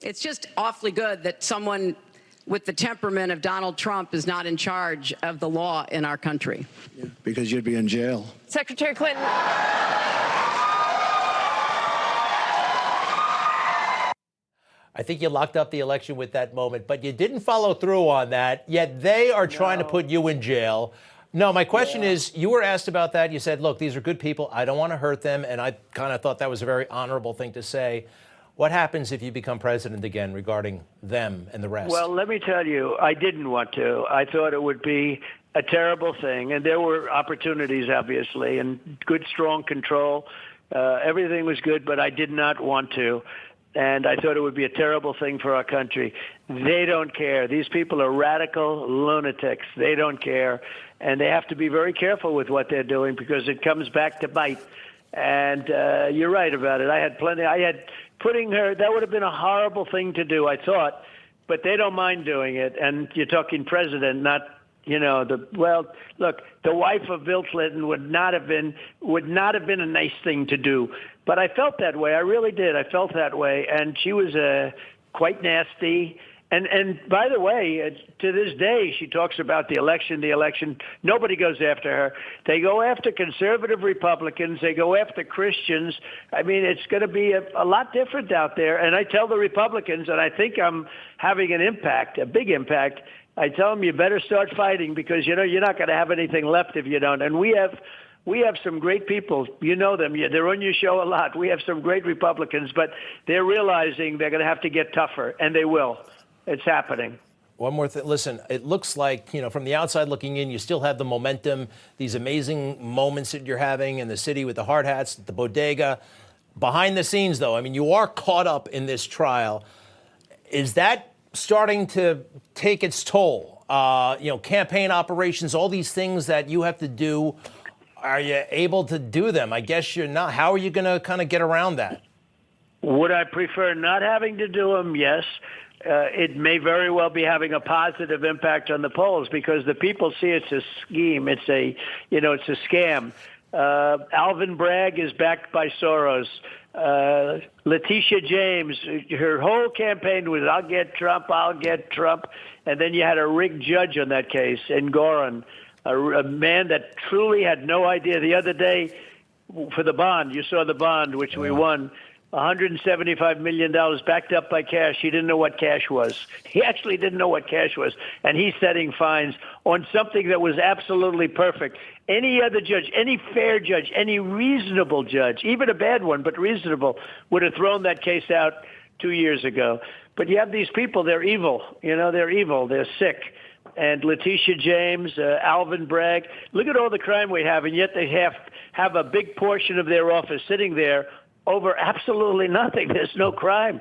It's just awfully good that someone with the temperament of Donald Trump is not in charge of the law in our country. Yeah, because you'd be in jail. Secretary Clinton. I think you locked up the election with that moment, but you didn't follow through on that, yet they are trying to put you in jail. No, my question is, you were asked about that. You said, look, these are good people. I don't want to hurt them. And I kind of thought that was a very honorable thing to say. What happens if you become president again regarding them and the rest? Well, let me tell you, I didn't want to. I thought it would be a terrible thing. And there were opportunities, obviously, and good, strong control. Everything was good, but I did not want to. And I thought it would be a terrible thing for our country. They don't care. These people are radical lunatics. They don't care. And they have to be very careful with what they're doing because it comes back to bite. And you're right about it. I had putting her, that would have been a horrible thing to do, I thought. But they don't mind doing it. And you're talking president, not, look, the wife of Bill Clinton would not have been a nice thing to do. But I felt that way. I really did. I felt that way. And she was quite nasty. And by the way, to this day, she talks about the election. Nobody goes after her. They go after conservative Republicans. They go after Christians. I mean, it's going to be a lot different out there. And I tell the Republicans, and I think I'm having an impact, a big impact, I tell them you better start fighting because, you're not going to have anything left if you don't. And we have some great people. You know them. They're on your show a lot. We have some great Republicans, but they're realizing they're going to have to get tougher, and they will. It's happening. One more thing. Listen, it looks like, from the outside looking in, you still have the momentum, these amazing moments that you're having in the city with the hard hats, the bodega. Behind the scenes, though, I mean, you are caught up in this trial. Is that starting to take its toll? Campaign operations, all these things that you have to do. Are you able to do them? I guess you're not. How are you going to kind of get around that? Would I prefer not having to do them? Yes. It may very well be having a positive impact on the polls because the people see it's a scheme. It's a scam. Alvin Bragg is backed by Soros. Letitia James, her whole campaign was, I'll get Trump. And then you had a rigged judge on that case in Gorin, a man that truly had no idea. The other day for the bond, you saw the bond, which we won. $175 million backed up by cash. He didn't know what cash was. He actually didn't know what cash was. And he's setting fines on something that was absolutely perfect. Any other judge, any fair judge, any reasonable judge, even a bad one, but reasonable, would have thrown that case out 2 years ago. But you have these people, they're evil. They're evil. They're sick. And Letitia James, Alvin Bragg, look at all the crime we have, and yet they have a big portion of their office sitting there over absolutely nothing. There's no crime.